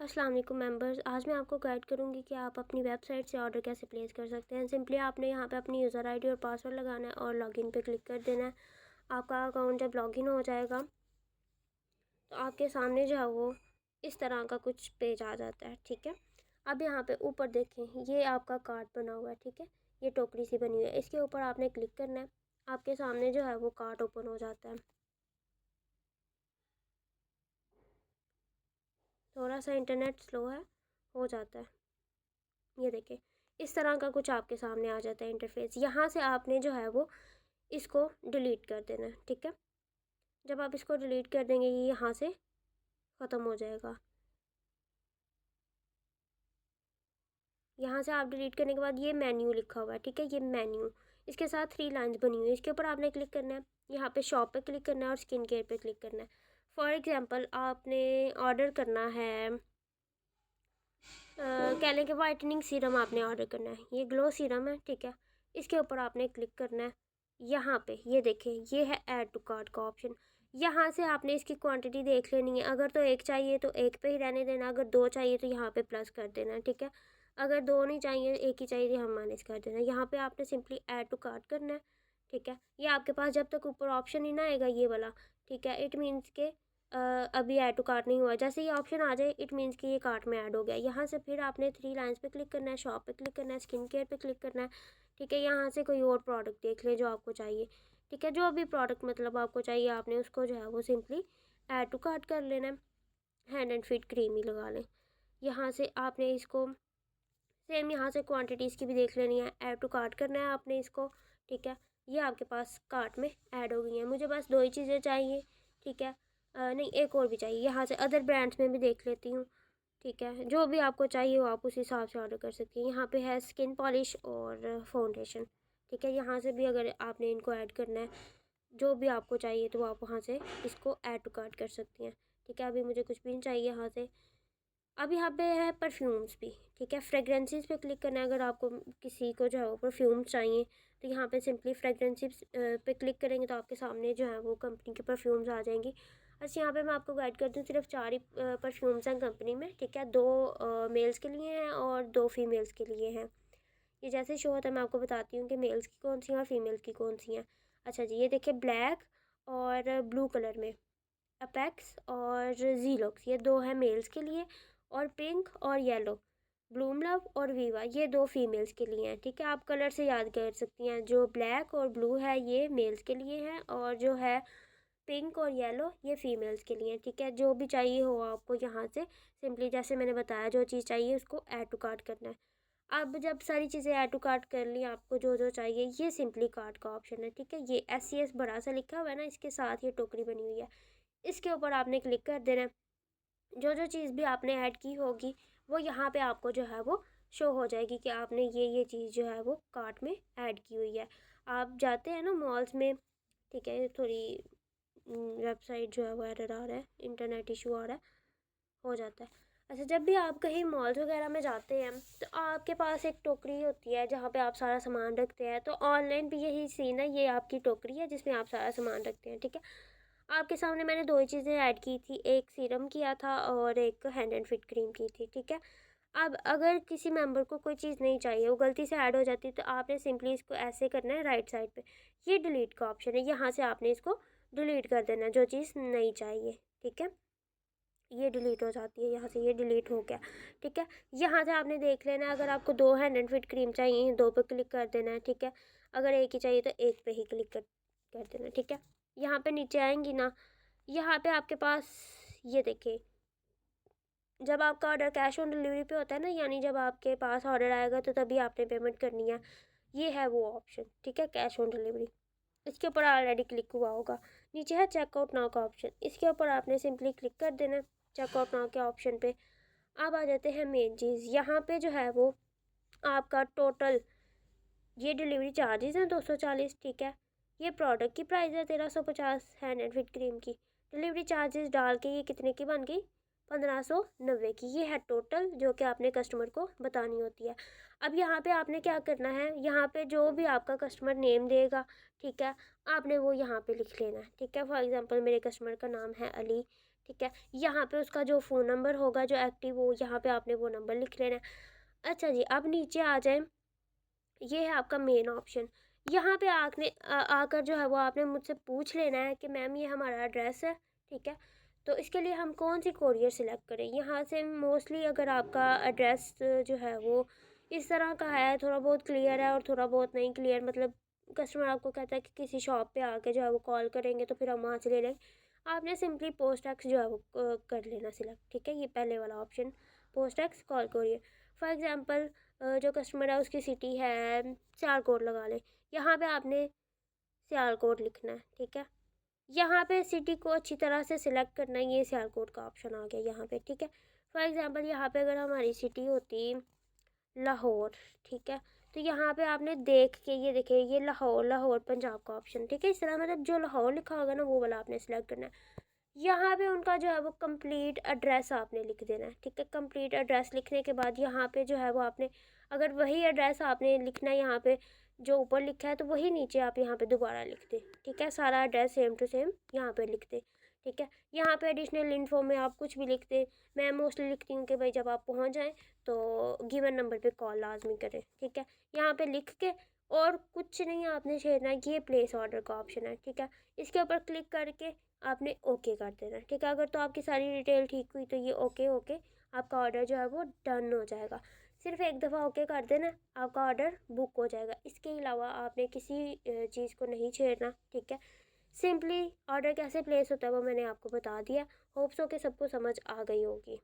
अस्सलाम वालेकुम मेंबर्स। आज मैं आपको गाइड करूंगी कि आप अपनी वेबसाइट से ऑर्डर कैसे प्लेस कर सकते हैं। सिंपली आपने यहाँ पे अपनी यूज़र आईडी और पासवर्ड लगाना है और लॉगिन पे क्लिक कर देना है। आपका अकाउंट जब लॉगिन हो जाएगा तो आपके सामने जो है वो इस तरह का कुछ पेज आ जाता है। ठीक है, अब यहाँ पे ऊपर देखें, ये आपका कार्ट बना हुआ है। ठीक है, ये टोकरी सी बनी हुई है, इसके ऊपर आपने क्लिक करना है। आपके सामने जो है वो कार्ट ओपन हो जाता है। थोड़ा सा इंटरनेट स्लो है, हो जाता है। ये देखिए, इस तरह का कुछ आपके सामने आ जाता है इंटरफेस। यहाँ से आपने जो है वो इसको डिलीट कर देना है। ठीक है, जब आप इसको डिलीट कर देंगे ये यहाँ से ख़त्म हो जाएगा। यहाँ से आप डिलीट करने के बाद ये मेन्यू लिखा हुआ है। ठीक है, ये मेन्यू, इसके साथ 3 लाइन्स बनी हुई है, इसके ऊपर आपने क्लिक करना है। यहाँ पे शॉप पे क्लिक करना है और स्किन केयर पे क्लिक करना है। फॉर एग्जांपल आपने ऑर्डर करना है कहने के वाइटनिंग सीरम आपने ऑर्डर करना है, ये ग्लो सीरम है। ठीक है, इसके ऊपर आपने क्लिक करना है। यहाँ पे ये देखें, ये है ऐड टू कार्ट का ऑप्शन। यहाँ से आपने इसकी क्वांटिटी देख लेनी है। अगर तो एक चाहिए तो एक पे ही रहने देना, अगर 2 चाहिए तो यहाँ पे प्लस कर देना। ठीक है, अगर 2 नहीं चाहिए, एक ही चाहिए, तो हम माइनस कर देना। यहाँ पे आपने सिंपली ऐड टू कार्ट करना है। ठीक है, ये आपके पास जब तक ऊपर ऑप्शन ही ना आएगा ये वाला, ठीक है, इट मीन्स के अभी ऐड टू कार्ट नहीं हुआ। जैसे ये ऑप्शन आ जाए इट मीन्स कि ये कार्ट में ऐड हो गया। यहाँ से फिर आपने 3 लाइन्स पे क्लिक करना है, शॉप पे क्लिक करना है, स्किन केयर पे क्लिक करना है। ठीक है, यहाँ से कोई और प्रोडक्ट देख लें जो आपको चाहिए। ठीक है, जो भी प्रोडक्ट मतलब आपको चाहिए आपने उसको जो है वो सिंपली ऐड टू कार्ट कर लेना है। हैंड एंड फीट क्रीम ही लगा लें। यहाँ से आपने इसको सेम यहाँ से क्वांटिटीज़ की भी देख लेनी है, ऐड टू कार्ट करना है आपने इसको। ठीक है, ये आपके पास कार्ट में ऐड हो गई हैं। मुझे बस 2 ही चीज़ें चाहिए। ठीक है, नहीं एक और भी चाहिए। यहाँ से अदर ब्रांड्स में भी देख लेती हूँ। ठीक है, जो भी आपको चाहिए वो आप उस हिसाब से ऑर्डर कर सकती हैं। यहाँ पे है स्किन पॉलिश और फाउंडेशन। ठीक है, यहाँ से भी अगर आपने इनको ऐड करना है, जो भी आपको चाहिए तो आप वहाँ से इसको ऐड टू कार्ट कर सकती हैं। ठीक है, अभी मुझे कुछ भी नहीं चाहिए यहाँ से। अब यहाँ पे है परफ्यूम्स भी। ठीक है, फ्रेगरेंसेस पे क्लिक करना है। अगर आपको किसी को जो है वो परफ्यूम्स चाहिए तो यहाँ पे सिंपली फ्रेगरेंसेस पे क्लिक करेंगे तो आपके सामने जो है वो कंपनी के परफ्यूम्स आ जाएंगी। अच्छा, यहाँ पे मैं आपको गाइड करती हूँ, सिर्फ 4 ही परफ्यूम्स हैं कंपनी में। ठीक है, 2 मेल्स के लिए हैं और 2 फीमेल्स के लिए हैं। ये जैसे शो होता है मैं आपको बताती हूँ कि मेल्स की कौन सी हैं और फीमेल्स की कौन सी हैं। अच्छा जी, ये देखिए, ब्लैक और ब्लू कलर में अपेक्स और जीलॉक्स, ये 2 हैं मेल्स के लिए, और पिंक और येलो ब्लूम लव और वीवा, ये 2 फीमेल्स के लिए हैं। ठीक है, आप कलर से याद कर सकती हैं। जो ब्लैक और ब्लू है ये मेल्स के लिए हैं और जो है पिंक और येलो ये फीमेल्स के लिए हैं। ठीक है, जो भी चाहिए हो आपको यहाँ से सिंपली जैसे मैंने बताया जो चीज़ चाहिए उसको ऐड टू कार्ट करना है। अब जब सारी चीज़ें ऐड टू कार्ट कर ली, आपको जो जो चाहिए, ये सिंपली कार्ट का ऑप्शन है। ठीक है, ये SCS बड़ा सा लिखा हुआ है ना, इसके साथ ये टोकरी बनी हुई है, इसके ऊपर आपने क्लिक कर देना है। जो जो चीज़ भी आपने ऐड की होगी वो यहाँ पे आपको जो है वो शो हो जाएगी कि आपने ये चीज़ जो है वो कार्ट में ऐड की हुई है। आप जाते हैं ना मॉल्स में, ठीक है, थोड़ी वेबसाइट जो है वो एरर आ रहा है, इंटरनेट इशू आ रहा है, हो जाता है। अच्छा, जब भी आप कहीं मॉल्स वगैरह में जाते हैं तो आपके पास एक टोकरी होती है जहाँ पे आप सारा सामान रखते हैं। तो ऑनलाइन भी यही सीन है, ये आपकी टोकरी है जिसमें आप सारा सामान रखते हैं। ठीक है, आपके सामने मैंने 2 ही चीज़ें ऐड की थी, एक सीरम किया था और एक हैंड एंड फिट क्रीम की थी। ठीक है, अब अगर किसी मेंबर को कोई चीज़ नहीं चाहिए, वो गलती से ऐड हो जाती है, तो आपने सिंपली इसको ऐसे करना है, राइट साइड पे ये डिलीट का ऑप्शन है, यहाँ से आपने इसको डिलीट कर देना है जो चीज़ नहीं चाहिए। ठीक है, ये डिलीट हो जाती है, यहाँ से ये डिलीट हो गया। ठीक है, यहाँ से आपने देख लेना है, अगर आपको 2 हैंड एंड फिट क्रीम चाहिए 2 पे क्लिक कर देना है। ठीक है, अगर एक ही चाहिए तो एक पे ही क्लिक कर देना। ठीक है, यहाँ पे नीचे आएंगी ना, यहाँ पे आपके पास ये देखिए, जब आपका ऑर्डर कैश ऑन डिलीवरी पे होता है ना, यानी जब आपके पास ऑर्डर आएगा तो तभी आपने पेमेंट करनी है, ये है वो ऑप्शन। ठीक है, कैश ऑन डिलीवरी, इसके ऊपर ऑलरेडी क्लिक हुआ होगा। नीचे है चेकआउट नाउ का ऑप्शन, इसके ऊपर आपने सिंपली क्लिक कर देना चेकआउट नाउ के ऑप्शन पे। अब आ जाते हैं मेन चीज़, यहाँ पे जो है वो आपका टोटल ये डिलीवरी चार्जेस हैं 240। ठीक है, ये प्रोडक्ट की प्राइस है 1350 हैंड एंड फिट क्रीम की। डिलीवरी चार्जेस डाल के ये कितने की बन गई, 1590 की। ये है टोटल जो कि आपने कस्टमर को बतानी होती है। अब यहाँ पे आपने क्या करना है, यहाँ पे जो भी आपका कस्टमर नेम देगा, ठीक है, आपने वो यहाँ पे लिख लेना है। ठीक है, फॉर एग्जांपल मेरे कस्टमर का नाम है अली। ठीक है। यहाँ पे उसका जो फ़ोन नंबर होगा जो एक्टिव, वो यहाँ पे आपने वो नंबर लिख लेना है। अच्छा जी, अब नीचे आ जाएँ, ये है आपका मेन ऑप्शन। यहाँ पे आकर जो है वो आपने मुझसे पूछ लेना है कि मैम ये हमारा एड्रेस है, ठीक है। तो इसके लिए हम कौन सी कोरियर सिलेक्ट करें? यहाँ से मोस्टली अगर आपका एड्रेस जो है वो इस तरह का है, थोड़ा बहुत क्लियर है और थोड़ा बहुत नहीं क्लियर, मतलब कस्टमर आपको कहता है कि किसी शॉप पे आके जो है वो कॉल करेंगे तो फिर हम वहाँ से ले लेंगे। आपने सिंपली पोस्ट टैक्स जो है वो कर लेना सिलेक्ट, ठीक है। ये पहले वाला option, post tax call courier. For example जो कस्टमर है उसकी सिटी है सियालकोट लगा लें, यहाँ पे आपने सियालकोट लिखना है, ठीक है। यहाँ पे सिटी को अच्छी तरह से सिलेक्ट करना है, ये सियालकोट का ऑप्शन आ गया यहाँ पे, ठीक है। फॉर एग्ज़ाम्पल यहाँ पे अगर हमारी सिटी होती लाहौर, ठीक है, तो यहाँ पे आपने देख के, ये देखिए ये लाहौर, लाहौर पंजाब का ऑप्शन, ठीक है। इस तरह मतलब जो लाहौर लिखा होगा ना वो वाला आपने सेलेक्ट करना है। यहाँ पे उनका जो है वो कंप्लीट एड्रेस आपने लिख देना है, ठीक है। कंप्लीट एड्रेस लिखने के बाद यहाँ पे जो है वो आपने, अगर वही एड्रेस आपने लिखना है यहाँ पे जो ऊपर लिखा है, तो वही नीचे आप यहाँ पे दोबारा लिख दे, ठीक है। सारा एड्रेस सेम टू सेम यहाँ पे लिख दे, ठीक है। यहाँ पे एडिशनल इन्फो में आप कुछ भी लिख दे। मैं मोस्टली लिखती हूँ कि भाई जब आप पहुँच जाएँ तो गिवन नंबर पे कॉल लाजमी करें, ठीक है। यहाँ पे लिख के और कुछ नहीं आपने छेड़ना है, ये प्लेस ऑर्डर का ऑप्शन है, ठीक है। इसके ऊपर क्लिक करके आपने ओके कर देना, ठीक है। अगर तो आपकी सारी डिटेल ठीक हुई तो ये ओके ओके आपका ऑर्डर जो है वो डन हो जाएगा। सिर्फ एक दफ़ा ओके कर देना, आपका ऑर्डर बुक हो जाएगा। इसके अलावा आपने किसी चीज़ को नहीं छेड़ना, ठीक है। सिंपली ऑर्डर कैसे प्लेस होता है वो मैंने आपको बता दिया। होप्स हो कि सबको समझ आ गई होगी।